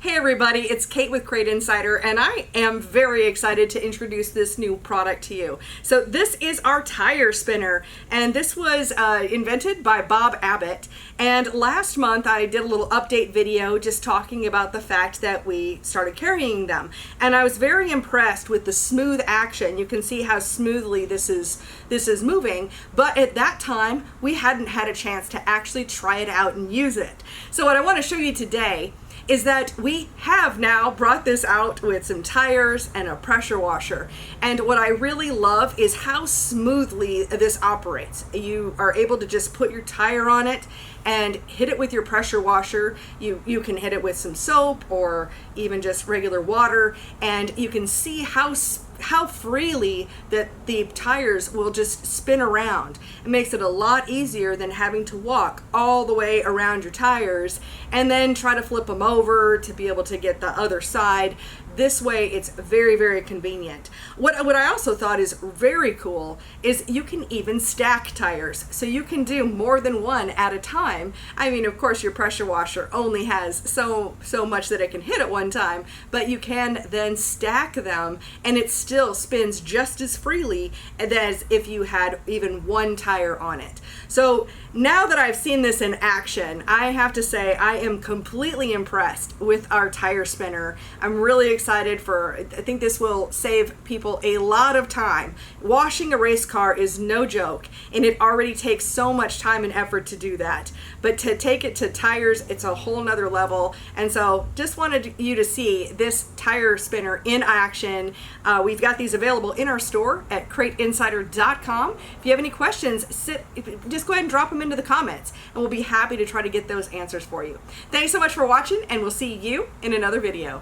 Hey everybody, it's Kate with Crate Insider, and I am very excited to introduce this new product to you. So this is our tire spinner, and this was invented by Bob Abbott. And last month I did a little update video just talking about the fact that we started carrying them. And I was very impressed with the smooth action. You can see how smoothly this is moving, but at that time we hadn't had a chance to actually try it out and use it. So what I want to show you today is that we have now brought this out with some tires and a pressure washer. And what I really love is how smoothly this operates. You are able to just put your tire on it and hit it with your pressure washer. You can hit it with some soap or even just regular water, and you can see how freely that the tires will just spin around. It makes it a lot easier than having to walk all the way around your tires and then try to flip them over to be able to get the other side. This way it's very, very convenient. What I also thought is very cool is you can even stack tires. So you can do more than one at a time. I mean, of course, your pressure washer only has so much that it can hit at one time, but you can then stack them and it still spins just as freely as if you had even one tire on it. So now that I've seen this in action, I have to say I am completely impressed with our tire spinner. I'm really excited I think this will save people a lot of time. Washing a race car is no joke, and it already takes so much time and effort to do that. But to take it to tires, it's a whole nother level. And so just wanted you to see this tire spinner in action. We've got these available in our store at CrateInsider.com. If you have any questions, just go ahead and drop them into the comments, and we'll be happy to try to get those answers for you. Thanks so much for watching, and we'll see you in another video.